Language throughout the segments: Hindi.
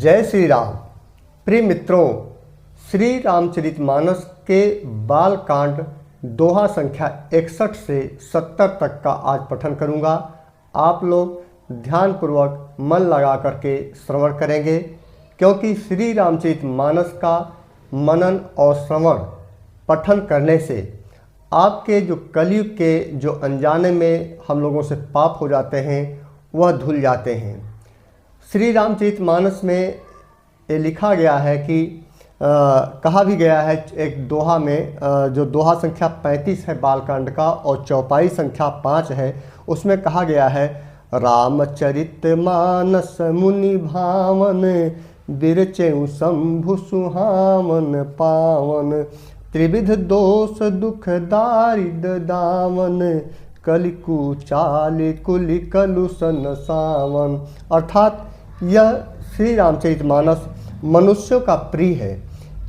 जय श्री राम। प्रिय मित्रों, श्री रामचरितमानस के बालकांड दोहा संख्या 61 से 70 तक का आज पठन करूंगा। आप लोग ध्यानपूर्वक मन लगा करके श्रवण करेंगे, क्योंकि श्री रामचरितमानस का मनन और श्रवण पठन करने से आपके जो कलयुग के जो अनजाने में हम लोगों से पाप हो जाते हैं वह धुल जाते हैं। श्री रामचरितमानस में ये लिखा गया है कि कहा भी गया है एक दोहा में, जो दोहा संख्या 35 है बालकांड का और चौपाई संख्या 5 है, उसमें कहा गया है रामचरितमानस मुनि भावन बिरचेउ शंभु सुहावन पावन त्रिविध दोष दुख दारिद दावन कलिकु चाल कुलि कलुषन सावन। अर्थात यह श्री रामचरितमानस मनुष्यों का प्रिय है।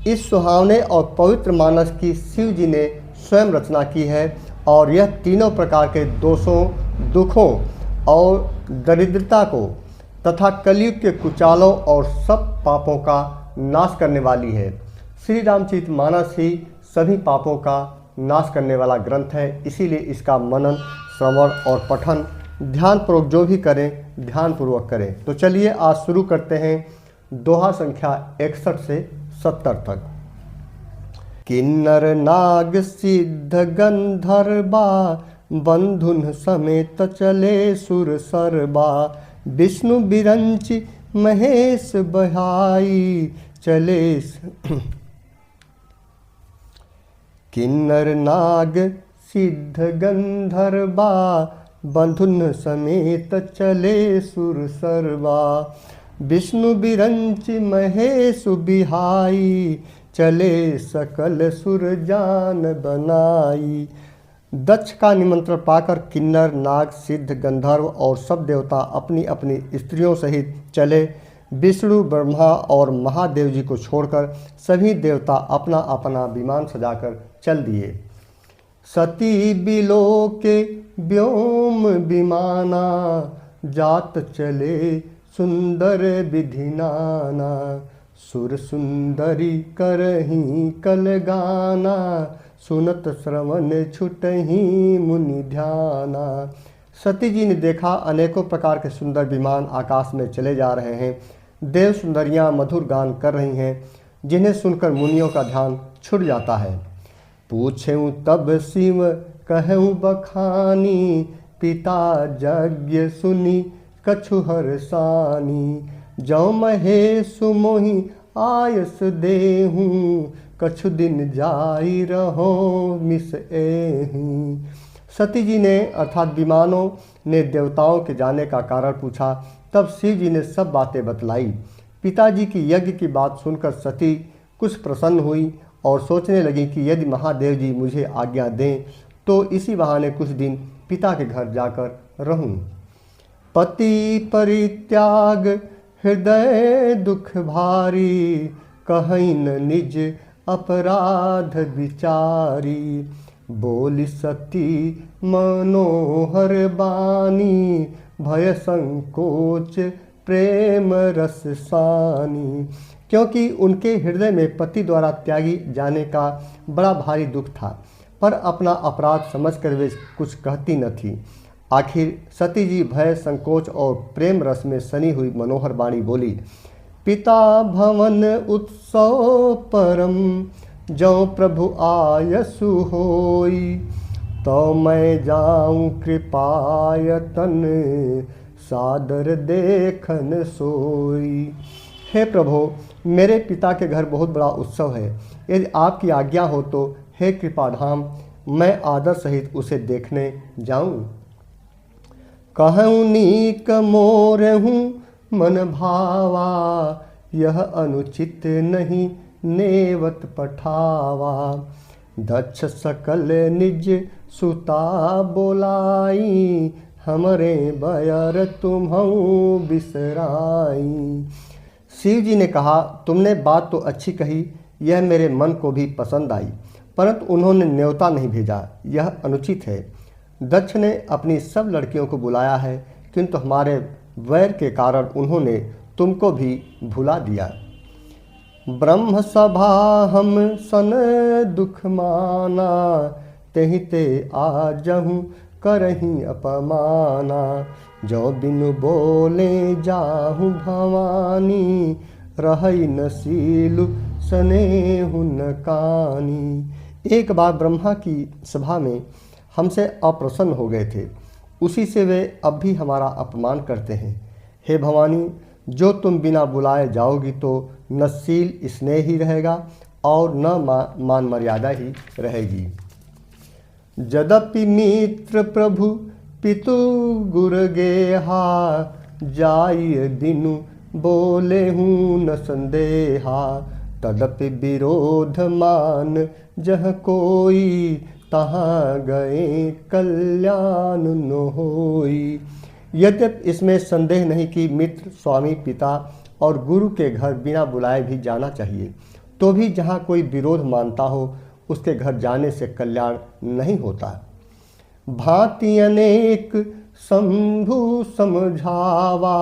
इस सुहावने और पवित्र मानस की शिव जी ने स्वयं रचना की है और यह तीनों प्रकार के दोषों, दुखों और दरिद्रता को तथा कलयुग के कुचालों और सब पापों का नाश करने वाली है। श्री रामचरितमानस ही सभी पापों का नाश करने वाला ग्रंथ है, इसीलिए इसका मनन, श्रवण और पठन ध्यानपूर्वक जो भी करें ध्यानपूर्वक करें। तो चलिए आज शुरू करते हैं दोहा संख्या 61 से 70 तक। किन्नर नाग सिद्ध गंधर्वा बंधुन समेत चले सुर सरबा विष्णु बिरंचि महेश बहाई चले। किन्नर नाग सिद्ध गंधर्वा बंधुन समेत चले सुर सरबा विष्णु बिरंचि महेश बिहाई चले सकल सुर जान बनाई। दक्ष का निमंत्रण पाकर किन्नर, नाग, सिद्ध, गंधर्व और सब देवता अपनी अपनी स्त्रियों सहित चले। विष्णु, ब्रह्मा और महादेव जी को छोड़कर सभी देवता अपना अपना विमान सजाकर चल दिए। सती बिलो के व्योम विमाना जात चले सुंदर विधि नाना सुर सुंदरी करही कल गाना सुनत श्रवण छुटही मुनि ध्याना। सती जी ने देखा अनेकों प्रकार के सुंदर विमान आकाश में चले जा रहे हैं। देव सुंदरियां मधुर गान कर रही हैं, जिन्हें सुनकर मुनियों का ध्यान छूट जाता है। पूछें तब शिव कहूँ बखानी पिता यज्ञ सुनी कछु हरसानी जौ महेश मोहि आयस देहूँ कछु दिन जाई रहो मिस एही। सती जी ने अर्थात विमानों ने देवताओं के जाने का कारण पूछा। तब शिव जी ने सब बातें बतलाई। पिताजी की यज्ञ की बात सुनकर सती कुछ प्रसन्न हुई और सोचने लगी कि यदि महादेव जी मुझे आज्ञा दें तो इसी बहाने कुछ दिन पिता के घर जाकर रहूं। पति परित्याग हृदय दुख भारी कहीं न निज अपराध विचारी बोली सती मनोहर बानी भय संकोच प्रेम रस सानी। क्योंकि उनके हृदय में पति द्वारा त्यागी जाने का बड़ा भारी दुख था, पर अपना अपराध समझकर वे कुछ कहती न थी। आखिर सती जी भय, संकोच और प्रेम रस में सनी हुई मनोहर वाणी बोली। पिता भवन उत्सव परम जो प्रभु आयसु होई तो मैं जाऊं कृपायतन सादर देखन सोई। हे प्रभु, मेरे पिता के घर बहुत बड़ा उत्सव है। यदि आपकी आज्ञा हो तो हे कृपाधाम, मैं आदर सहित उसे देखने जाऊं। कहूँ नीक मोर हूँ मन भावा यह अनुचित नहीं नेवत पठावा दक्ष सकल निज सुता बोलाई हमरे बयर तुम्हूँ बिसराई। शिव जी ने कहा, तुमने बात तो अच्छी कही, यह मेरे मन को भी पसंद आई, परंतु उन्होंने न्योता नहीं भेजा, यह अनुचित है। दक्ष ने अपनी सब लड़कियों को बुलाया है, किंतु हमारे वैर के कारण उन्होंने तुमको भी भुला दिया। ब्रह्म सभा हम सन दुख माना, तेहि ते आजहूँ करहीं अपमाना। जो बिनु बोले जाहूँ भवानी, रहई न सीलु सनेहु न कानी। एक बार ब्रह्मा की सभा में हमसे अप्रसन्न हो गए थे, उसी से वे अब भी हमारा अपमान करते हैं। हे भवानी, जो तुम बिना बुलाए जाओगी तो न शील स्नेह ही रहेगा और न मान मर्यादा ही रहेगी। यद्यपि मित्र प्रभु पितु गुर गेहा, जाय बिनु बोले हूँ न संदेहा। तदपि विरोध मान जह कोई, तहाँ गए कल्याण न होई। यद्यपि इसमें संदेह नहीं कि मित्र, स्वामी, पिता और गुरु के घर बिना बुलाए भी जाना चाहिए, तो भी जहाँ कोई विरोध मानता हो उसके घर जाने से कल्याण नहीं होता। भांति अनेक शंभु समझावा,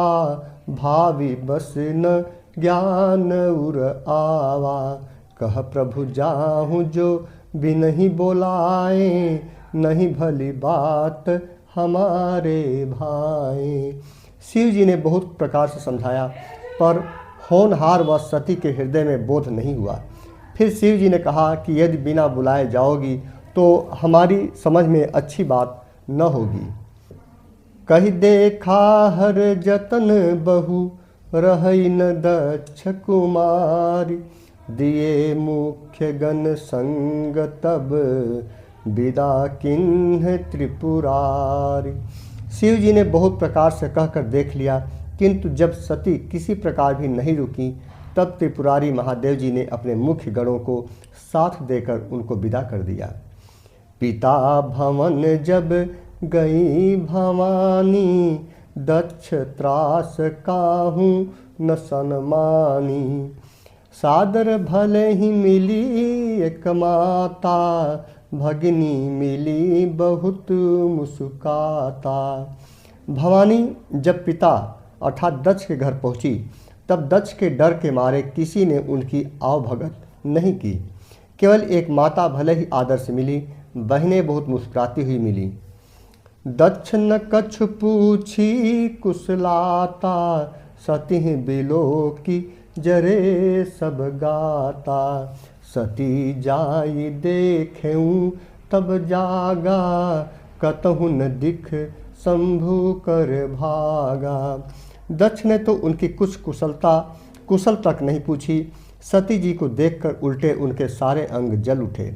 भावी बस न ज्ञान उर आवा। कह प्रभु जाहूँ जो बिनहि बोलाए, नहीं भली बात हमारे भाई। शिव जी ने बहुत प्रकार से समझाया, पर होनहार व सती के हृदय में बोध नहीं हुआ। फिर शिव जी ने कहा कि यदि बिना बुलाए जाओगी तो हमारी समझ में अच्छी बात न होगी। कही देखा हर जतन बहु, रहई न दक्ष कुमारी। दिए मुख्य गण संग तब, विदा किन्ह त्रिपुरारी। शिव जी ने बहुत प्रकार से कहकर देख लिया, किंतु जब सती किसी प्रकार भी नहीं रुकी, तब त्रिपुरारी महादेव जी ने अपने मुख्य गणों को साथ देकर उनको विदा कर दिया। पिता भवन जब गई भवानी, दक्ष त्रास काहू न सनमानी। सादर भले ही मिली एक माता, भगिनी मिली बहुत मुस्काता। भवानी जब पिता अर्थात दक्ष के घर पहुंची, तब दक्ष के डर के मारे किसी ने उनकी आवभगत नहीं की। केवल एक माता भले ही आदर से मिली, बहनें बहुत मुस्कुराती हुई मिली। दक्ष न कछ पूछी कुशलाता, सती बिलो की जरे सब गाता। सती जाई देखेऊँ तब जागा, कतहु न दिख शंभु कर भागा। दक्ष ने तो उनकी कुछ कुशल तक नहीं पूछी। सती जी को देखकर उल्टे उनके सारे अंग जल उठे।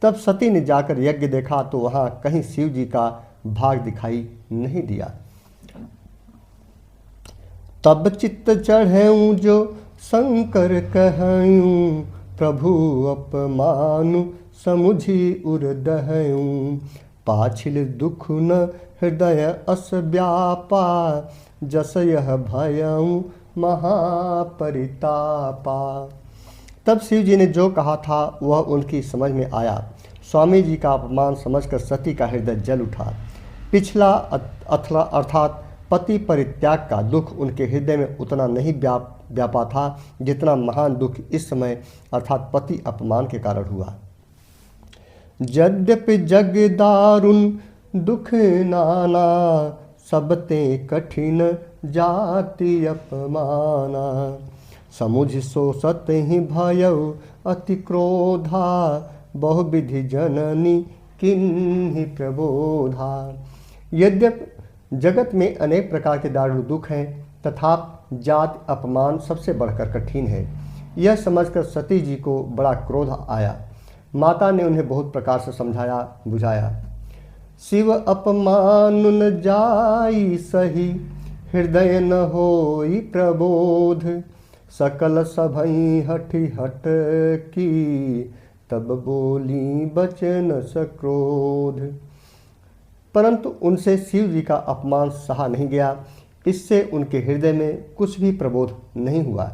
तब सती ने जाकर यज्ञ देखा तो वहाँ कहीं शिव जी का भाग दिखाई नहीं दिया। तब चित्त चढ़ेऊँ जो शंकर कहूँ, प्रभु अपमानु समुझी उर दहूँ। पाछिल दुख न हृदय अस व्यापा, जस यह भयऊँ महापरितापा। तब शिव जी ने जो कहा था वह उनकी समझ में आया। स्वामी जी का अपमान समझकर सती का हृदय जल उठा। पिछला अर्थात पति परित्याग का दुख उनके हृदय में उतना नहीं व्यापा था जितना महान दुख इस समय अर्थात पति अपमान के कारण हुआ। यद्यपि जग दारुण दुख नाना, सबते कठिन जाति अपमाना। समुझ सोसत ही भयउ अति क्रोधा, बहुविधि जननी किन्हि प्रबोधा। यद्यपि जगत में अनेक प्रकार के दारुण दुख हैं, तथापि जाति अपमान सबसे बढ़कर कठिन है। यह समझकर सती जी को बड़ा क्रोध आया। माता ने उन्हें बहुत प्रकार से समझाया बुझाया। शिव अपमान न जाई सही, हृदय न होई प्रबोध। सकल सभई हठि हट की, तब बोली बचन सक्रोध। परंतु उनसे शिव जी का अपमान सहा नहीं गया। इससे उनके हृदय में कुछ भी प्रबोध नहीं हुआ।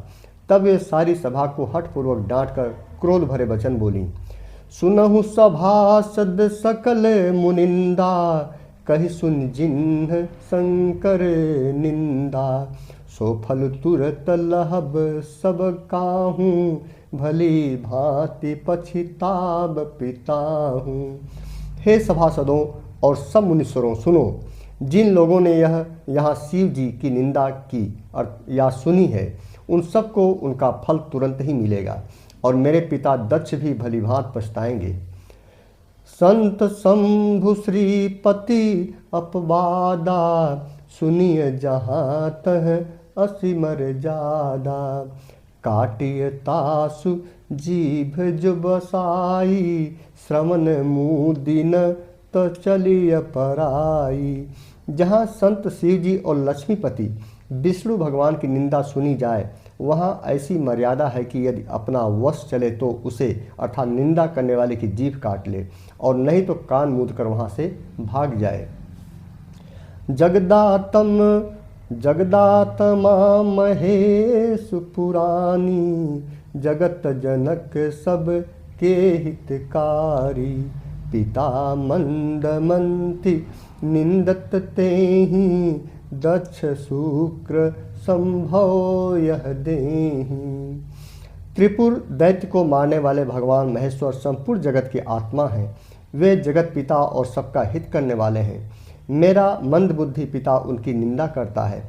तब वे सारी सभा को हठपूर्वक डांटकर क्रोध भरे वचन बोली। सुनहु सभासद सकल मुनिंदा, कहि सुन जिन्ह शंकर निंदा। सो फल तुरत लहब सब काहूँ, भली भांति पछिताब पिताहूँ। हे सभासदों और सब मुनीश्वरों सुनो, जिन लोगों ने यहाँ शिव जी की निंदा की और या सुनी है, उन सबको उनका फल तुरंत ही मिलेगा और मेरे पिता दक्ष भी भली भांति पछताएंगे। संत शंभु श्रीपति अपवादा, सुनिय जहाँ तह असीमर जादा। काटिय तासु जीभ जो बसाई, श्रवण मुदिन तो चलिय पराई। जहाँ संत शिव जी और लक्ष्मीपति विष्णु भगवान की निंदा सुनी जाए, वहाँ ऐसी मर्यादा है कि यदि अपना वश चले तो उसे अर्थात निंदा करने वाले की जीभ काट ले, और नहीं तो कान मूंद कर वहाँ से भाग जाए। जगदात्मा महेश पुरानी, जगत जनक सब के हितकारी। पिता मंदमंति निंदत तेहि, दक्ष शुक्र संभव यह देहि। त्रिपुर दैत्य को मारने वाले भगवान महेश्वर संपूर्ण जगत की आत्मा हैं। वे जगत पिता और सबका हित करने वाले हैं। मेरा मंद बुद्धि पिता उनकी निंदा करता है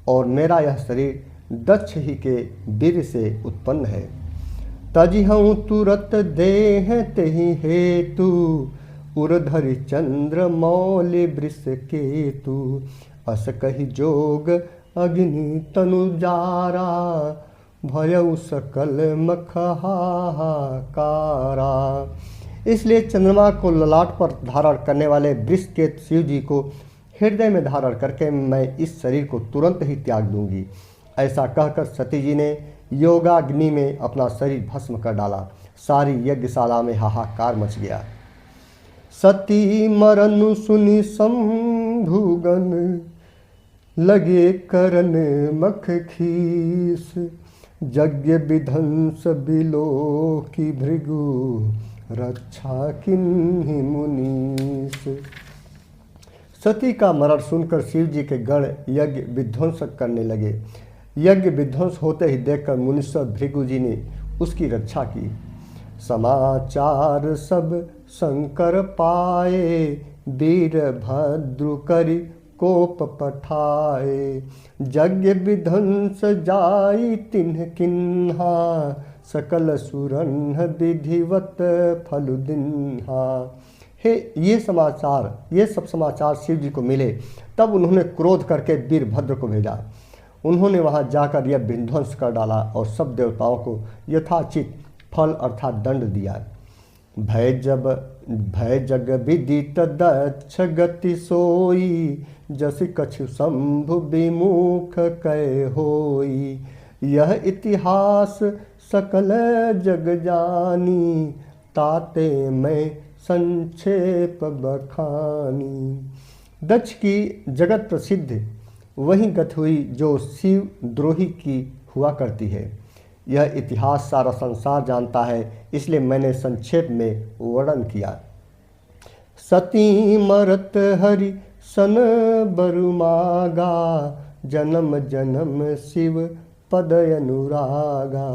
और मेरा यह शरीर दक्ष ही के वीर से उत्पन्न है। तजिहऊँ तुरत देह तेहि हेतु, उरधरि चंद्र मौलि वृष केतु। अस कहि जोग अग्नि तनु जारा, भयउ सकल मख हाहाकारा। इसलिए चंद्रमा को ललाट पर धारण करने वाले वृषकेतु शिव जी को हृदय में धारण करके मैं इस शरीर को तुरंत ही त्याग दूंगी। ऐसा कहकर सती जी ने योगाग्नि में अपना शरीर भस्म कर डाला। सारी यज्ञशाला में हाहाकार मच गया। सती मरनु सुनि शंभुगन, लगे करन मख खीस। यज्ञ विध्वंस बिलो की भृगु, रक्षा किन्हि मुनीस। सती का मरण सुनकर शिव जी के गण यज्ञ विध्वंस करने लगे। यज्ञ विध्वंस होते ही देखकर मुनीश्वर भृगु जी ने उसकी रक्षा की। समाचार सब शंकर पाए, वीरभद्र करि कोप पठाए। यज्ञ विध्वंस जाई तिन्ह किन्हा, सकल सुरन विधिवत फल दिन्हा। हे ये सब समाचार शिव जी को मिले, तब उन्होंने क्रोध करके वीरभद्र को भेजा। उन्होंने वहां जाकर यह विध्वंस कर डाला और सब देवताओं को यथाचित फल अर्थात दंड दिया। भय जग विदित दक्ष गति सोई, जसि कछु शंभु विमुख कै होई। यह इतिहास सकल जग जानी, ताते मैं संक्षेप बखानी। दक्ष की जगत प्रसिद्ध वही गत हुई जो शिव द्रोही की हुआ करती है। यह इतिहास सारा संसार जानता है, इसलिए मैंने संक्षेप में वर्णन किया। सती मरत हरि सन बरुमागा, जन्म जन्म शिव पद अनुरागा।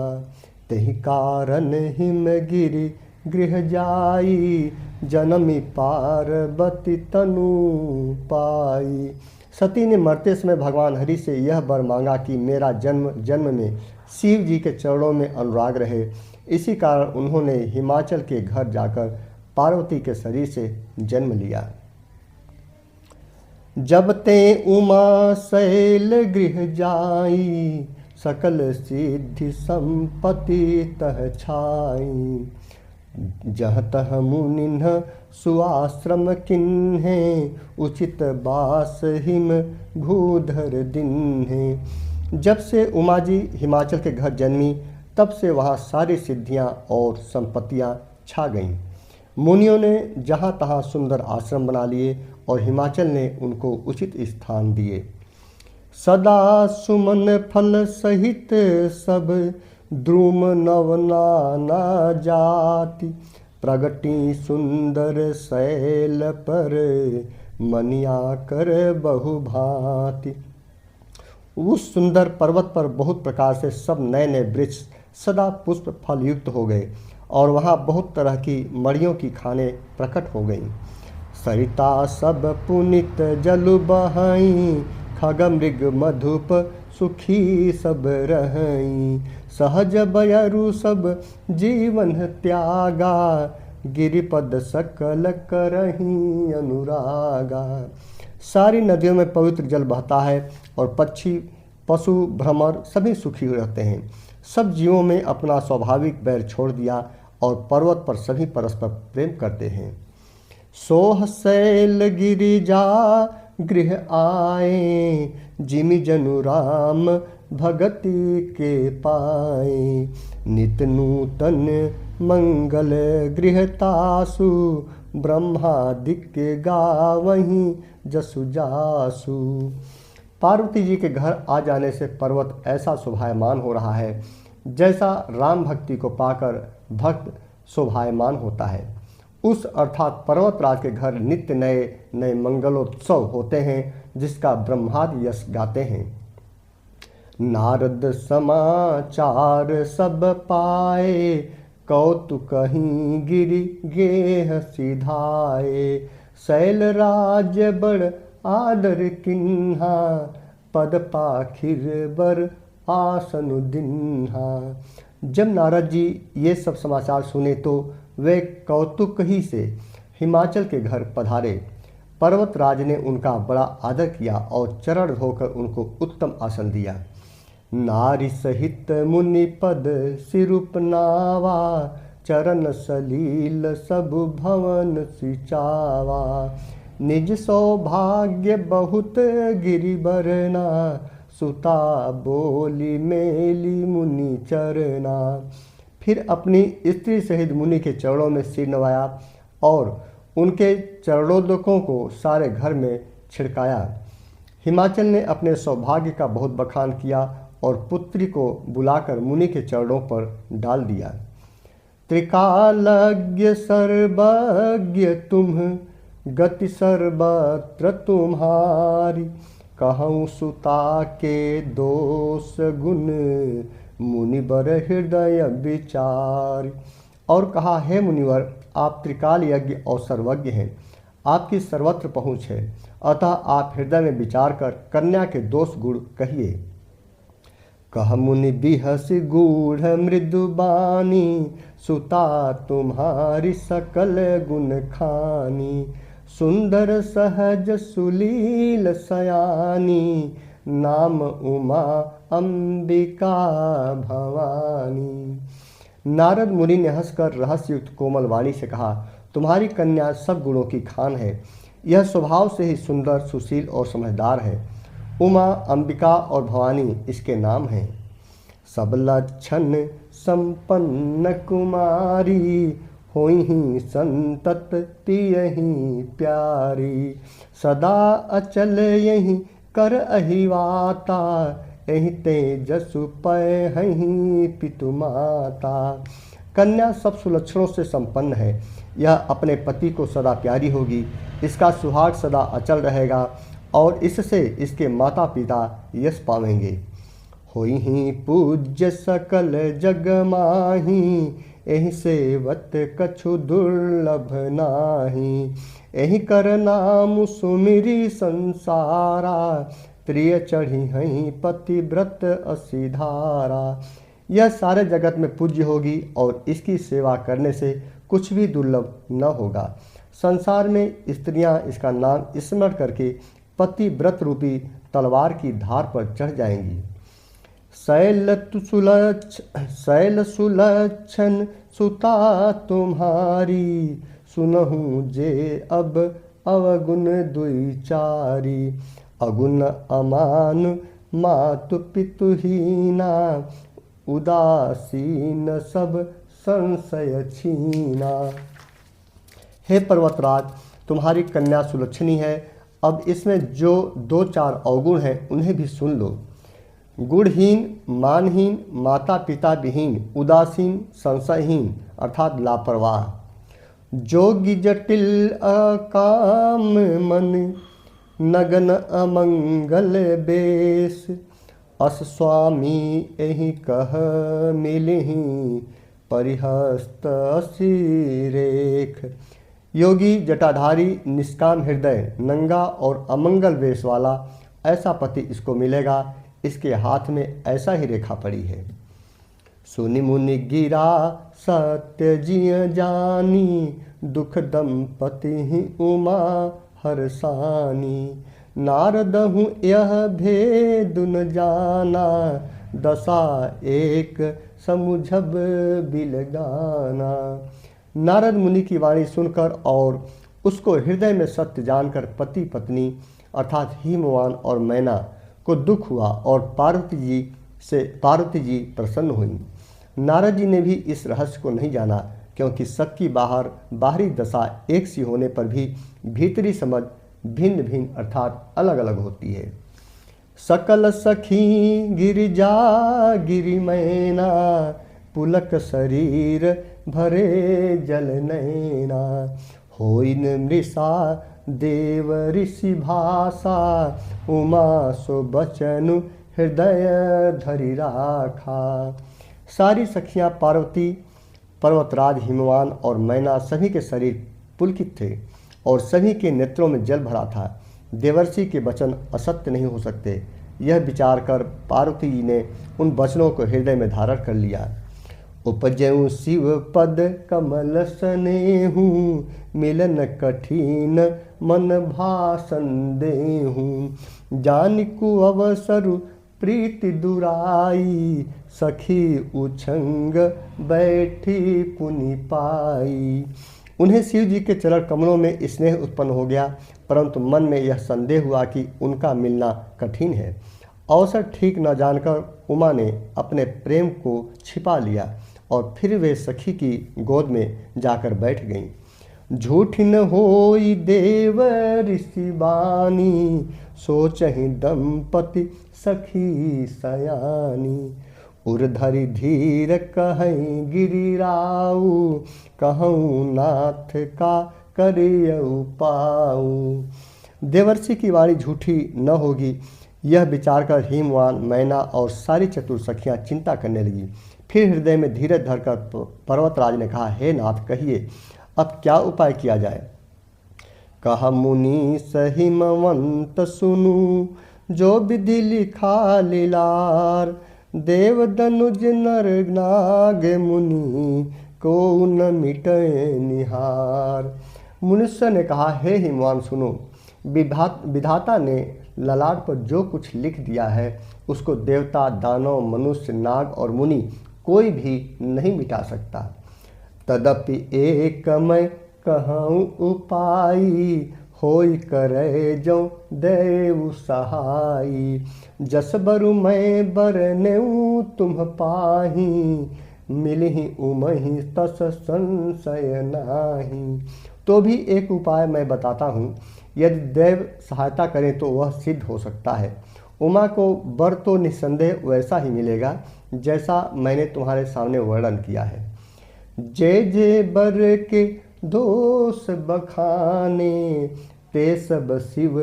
तेहि कारण हिमगिरि गृह जाई, जनमी पार्वती तनु पाई। सती ने मरते समय भगवान हरि से यह वर मांगा कि मेरा जन्म जन्म में शिव जी के चरणों में अनुराग रहे। इसी कारण उन्होंने हिमाचल के घर जाकर पार्वती के शरीर से जन्म लिया। जब ते उमा शैल गृह जाई, सकल सिद्धि संपत्ति तह छाई। जह तह मुनिन्ह सुआश्रम किन्हे, उचित बास हिम भूधर दिन्हे। जब से उमा जी हिमाचल के घर जन्मी, तब से वहाँ सारी सिद्धियाँ और संपत्तियाँ छा गईं। मुनियों ने जहाँ तहाँ सुंदर आश्रम बना लिए और हिमाचल ने उनको उचित स्थान दिए। सदा सुमन फल सहित सब, द्रुम नव नाना जाति। प्रगति सुंदर शैल पर, मनिया कर बहु भांति। उस सुंदर पर्वत पर बहुत प्रकार से सब नए नए वृक्ष सदा पुष्प फल युक्त हो गए और वहाँ बहुत तरह की मड़ियों की खाने प्रकट हो गईं। सरिता सब पुनित जलु बहाई, खग मृग मधुप सुखी सब रहई। सहज बयरु सब जीवन त्यागा, गिरिपद सकल करही अनुरागा। सारी नदियों में पवित्र जल बहता है और पक्षी पशु भ्रमर सभी सुखी रहते हैं। सब जीवों में अपना स्वाभाविक बैर छोड़ दिया और पर्वत पर सभी परस्पर प्रेम करते हैं। सोह शैल गिरिजा गृह आए, जिमि जनु राम भगति के पाए। नित नूतन मंगल गृहतासु, ब्रह्मादिक गावहीं जसु जासु। पार्वती जी के घर आ जाने से पर्वत ऐसा शोभायमान हो रहा है जैसा राम भक्ति को पाकर भक्त शोभायमान होता है। उस अर्थात पर्वतराज के घर नित्य नए नए मंगलोत्सव होते हैं जिसका ब्रह्मादि यश गाते हैं। नारद समाचार सब पाए, कौतुकहीं गिरि गेह सिधाए। शैल राज बड़ आदर किन्हा, पद पाखिर बर आसनु दिन्हा। जब नारद जी ये सब समाचार सुने तो वे कौतुक ही से हिमाचल के घर पधारे। पर्वतराज ने उनका बड़ा आदर किया और चरण धोकर उनको उत्तम आसन दिया। नारी सहित मुनि पद सिरुपनावा, चरण सलील सब भवन सिचावा। निज सौभाग्य बहुत गिरिबरना, सुता बोली मेली मुनि चरना। फिर अपनी स्त्री सहित मुनि के चरणों में सिर नवाया और उनके चरणोदकों को सारे घर में छिड़काया। हिमाचल ने अपने सौभाग्य का बहुत बखान किया और पुत्री को बुलाकर मुनि के चरणों पर डाल दिया। त्रिकालज्ञ सर्वज्ञ तुम, गति सर्वत्र तुम्हारी। कहूँ सुता के दोष गुण, मुनिवर हृदय विचार। और कहा, हे मुनिवर, आप त्रिकाल यज्ञ और सर्वज्ञ हैं, आपकी सर्वत्र पहुँच है, अतः आप हृदय में विचार कर कन्या के दोष गुण कहिए। कह मुनि बिहस गूढ़ मृदुबानी, सुता तुम्हारी सकल गुण खानी। सुंदर सहज सुलील सयानी, नाम उमा अंबिका भवानी। नारद मुनि ने हंसकर रहस्ययुक्त कोमल वाणी से कहा, तुम्हारी कन्या सब गुणों की खान है। यह स्वभाव से ही सुंदर, सुशील और समझदार है। उमा, अंबिका और भवानी इसके नाम हैं। सब लक्षण संपन्न कुमारी, होई ही संतत तियहि प्यारी। सदा अचल यही कर अहिवाता, एहि तेजसु पय हहीं पितु माता। कन्या सब सुलक्षणों से संपन्न है। यह अपने पति को सदा प्यारी होगी, इसका सुहाग सदा अचल रहेगा और इससे इसके माता पिता यश पावेंगे। होई ही पूज्य सकल जग माही, एहि सेवत कछु दुर्लभ नाही। एहि कर नाम सुमिरी संसारा, प्रिय चढ़ी हहीं पतिव्रत असिधारा। यह सारे जगत में पूज्य होगी और इसकी सेवा करने से कुछ भी दुर्लभ न होगा। संसार में स्त्रियां इसका नाम स्मरण करके पतिव्रत रूपी तलवार की धार पर चढ़ जाएंगी। शैल सुलक्षण सुता तुम्हारी, सुनहु जे अब अवगुण दुईचारी। अगुण अमान मातु पितुहीना, उदासीन सब संशय छीना। हे पर्वतराज, तुम्हारी कन्या सुलक्षणी है। अब इसमें जो 2-4 अवगुण हैं उन्हें भी सुन लो। गुणहीन, मानहीन, माता पिता विहीन, उदासीन, संशयहीन अर्थात लापरवाह, जोगी जटिल अकाम मन, नगन अमंगल बेश। अस स्वामी एहि कह मिलहि परिहस्त असिरेख। योगी जटाधारी निष्काम हृदय नंगा और अमंगल वेश वाला ऐसा पति इसको मिलेगा। इसके हाथ में ऐसा ही रेखा पड़ी है। सुनि मुनि गिरा सत्य जिय जानी दुख दंपति ही उमा हरसानी। नारदहु यह भेद न जाना दशा एक समुझब बिलगाना। नारद मुनि की वाणी सुनकर और उसको हृदय में सत्य जानकर पति पत्नी अर्थात हिमवान और मैना को दुख हुआ और पार्वती जी प्रसन्न हुई। नारद जी ने भी इस रहस्य को नहीं जाना, क्योंकि सबकी बाहरी दशा एक सी होने पर भी भीतरी समझ भिन्न भिन्न अर्थात अलग अलग होती है। सकल सखी गिरिजा गिरि मैना पुलक शरीर भरे जल नैना। होइन मृषा देव ऋषि भाषा उमा सो बचनु हृदय धरि राखा। सारी सखियां पार्वती पर्वतराज हिमवान और मैना सभी के शरीर पुलकित थे और सभी के नेत्रों में जल भरा था। देवर्षि के वचन असत्य नहीं हो सकते, यह विचार कर पार्वती जी ने उन वचनों को हृदय में धारण कर लिया। उपजऊ शिव पद कमल सनेहू मिलन कठिन मन भाषण देहूँ। जानिकु अवसरु प्रीति दुराई सखी उछंग बैठी पुनि पाई। उन्हें शिव जी के चरण कमलों में स्नेह उत्पन्न हो गया, परंतु मन में यह संदेह हुआ कि उनका मिलना कठिन है। अवसर ठीक न जानकर उमा ने अपने प्रेम को छिपा लिया और फिर वे सखी की गोद में जाकर बैठ गईं। झूठी न होई देव ऋषि बानी सोचहि दंपति सखी सयानी। उर्धरि धीर कहई गिरिराऊ कहूँ नाथ का करियऊ पाऊ। देवर्षि की वाणी झूठी न होगी, यह विचार कर हिमवान मैना और सारी चतुर सखियाँ चिंता करने लगी। फिर हृदय में धीरज धरकर पर्वतराज ने कहा, हे नाथ कहिए अब क्या उपाय किया जाए। कहा मुनि सहिमवंत सुनु जो विधि लिखा लीलार। देव दनुज नर नाग मुनि को न मिटे निहार। मुनिष्य ने कहा, हे हिमवान सुनो, विधाता ने ललाट पर जो कुछ लिख दिया है उसको देवता दानव मनुष्य नाग और मुनि कोई भी नहीं मिटा सकता। तदपि एक मैं कहूँ उपाई होई करे जो देव सहाई। जस बरु मैं बरनेऊ तुम पाही मिलहि उमहि तस संशय नाही। तो भी एक उपाय मैं बताता हूँ, यदि देव सहायता करें तो वह सिद्ध हो सकता है। उमा को वर तो निस्संदेह वैसा ही मिलेगा जैसा मैंने तुम्हारे सामने वर्णन किया है। जे जे बर के दोष बखाने ते सब शिव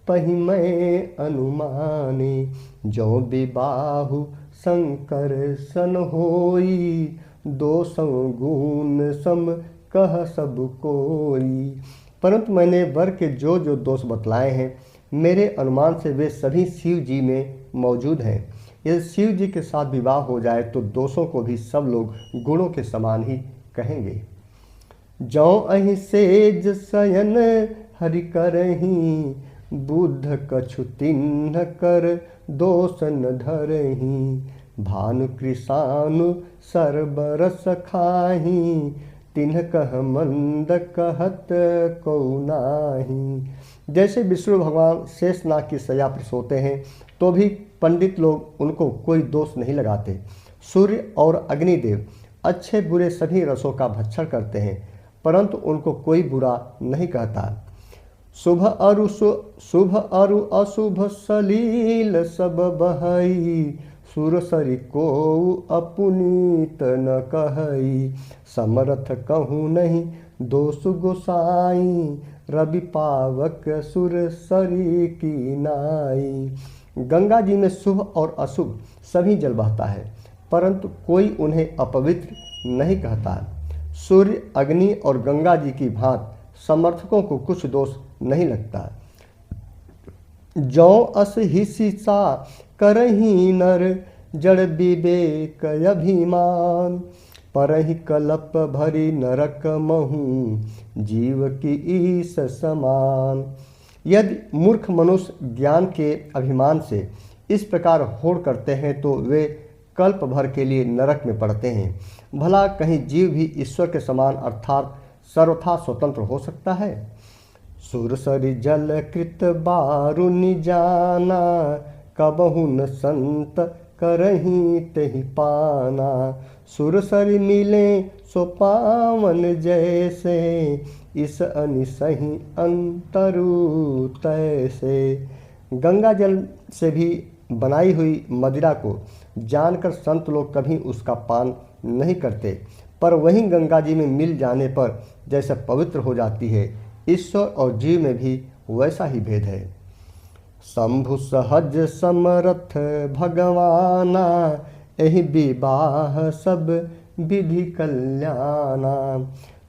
पहिमय अनुमाने। जो विबाहु शंकर सन होई दोषों गुण सम कह सब कोई। परंतु मैंने वर के जो जो दोष बतलाए हैं मेरे अनुमान से वे सभी शिव जी में मौजूद हैं। यदि शिव जी के साथ विवाह हो जाए तो दोषों को भी सब लोग गुणों के समान ही कहेंगे। जौ अहि सेज शयन हरि करही बुद्ध कछु तिन्ह कर दोष न धरही। भानु कृषानु सरबरस खाही तिन्ह कह मंद कहत को नाही। जैसे विष्णु भगवान शेषनाग की शैया पर सोते हैं तो भी पंडित लोग उनको कोई दोष नहीं लगाते। सूर्य और अग्निदेव अच्छे बुरे सभी रसों का भक्षण करते हैं, परंतु उनको कोई बुरा नहीं कहता। शुभ अरु अशुभ सलील सब बहई सुरसरी को अपुनीत न कहई। समर्थ कहूँ नहीं दोष गोसाई रवि पावक सुरसरी की नाई। गंगा जी में शुभ और अशुभ सभी जल बहता है, परंतु कोई उन्हें अपवित्र नहीं कहता। सूर्य, अग्नि और गंगा जी की भांति समर्थकों को कुछ दोष नहीं लगता। जौ अस ही सा करही नर, जड़ विवेक अभिमान, परहि कलप भरी नरक महू, जीव की ईस समान। यदि मूर्ख मनुष्य ज्ञान के अभिमान से इस प्रकार होड़ करते हैं तो वे कल्प भर के लिए नरक में पड़ते हैं। भला कहीं जीव भी ईश्वर के समान अर्थात सर्वथा स्वतंत्र हो सकता है? सुरसरि जल कृत बारुनि जाना, कबहु न संत करही तेहि पाना। सुरसरि मिले सो पावन जैसे, इस अनिसहि अंतरु तैसे। गंगा जल से भी बनाई हुई मदिरा को जानकर संत लोग कभी उसका पान नहीं करते, पर वहीं गंगा जी में मिल जाने पर जैसे पवित्र हो जाती है, ईश्वर और जीव में भी वैसा ही भेद है। शंभु सहज समरथ भगवाना, एहि विवाह सब विधि कल्याणा।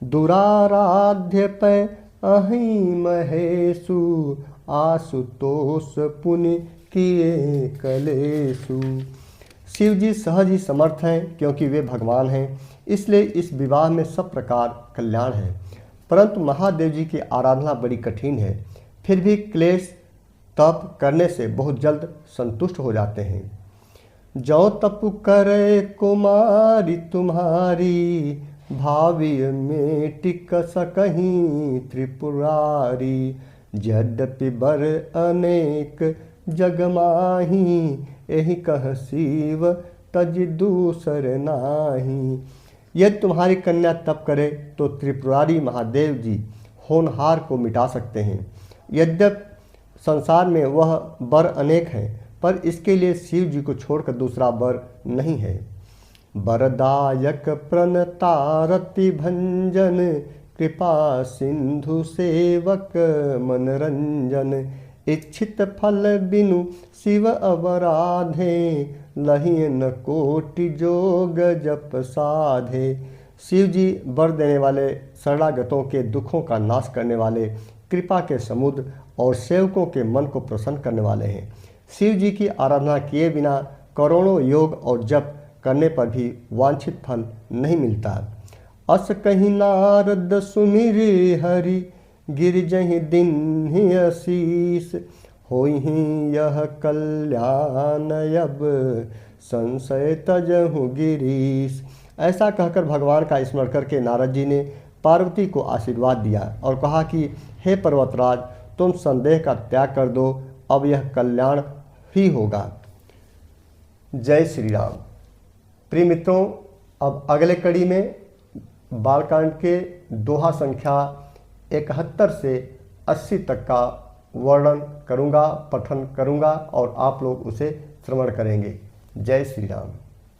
दुराराध्य पै अहि महेशु, आशुतोष पुनि किए कलेशु। शिव जी सहज ही समर्थ हैं, क्योंकि वे भगवान हैं, इसलिए इस विवाह में सब प्रकार कल्याण है। परंतु महादेव जी की आराधना बड़ी कठिन है, फिर भी क्लेश तप करने से बहुत जल्द संतुष्ट हो जाते हैं। जो तप करे कुमारी तुम्हारी, भावी में टिक सकहीं त्रिपुरारी। यद्यपि बर अनेक जग माही, एहि कह शिव तज दूसर नाही। यदि तुम्हारी कन्या तप करे तो त्रिपुरारी महादेव जी होनहार को मिटा सकते हैं। यद्यपि संसार में वह वर अनेक हैं, पर इसके लिए शिव जी को छोड़कर दूसरा वर नहीं है। वरदायक प्रणतारति भंजन, कृपा सिंधु सेवक मनरंजन। इच्छित फल बिनु शिव अवराधे, लहि न कोटि जोग जप साधे। शिव जी वर देने वाले, शरणागतों के दुखों का नाश करने वाले, कृपा के समुद्र और सेवकों के मन को प्रसन्न करने वाले हैं। शिव जी की आराधना किए बिना करोड़ों योग और जप करने पर भी वांछित फल नहीं मिलता। अस कहीं नारद सुमिर हरि, गिरजहि दिन ही आशीष। होहि यह कल्याण अब, संशय तजहु गिरीश। ऐसा कहकर भगवान का स्मरण करके नारद जी ने पार्वती को आशीर्वाद दिया और कहा कि हे पर्वतराज, तुम संदेह का त्याग कर दो, अब यह कल्याण ही होगा। जय श्री राम। प्रिय मित्रों, अब अगले कड़ी में बालकांड के दोहा संख्या 71 से 80 तक का वर्णन करूंगा, पठन करूंगा और आप लोग उसे श्रवण करेंगे। जय श्री राम।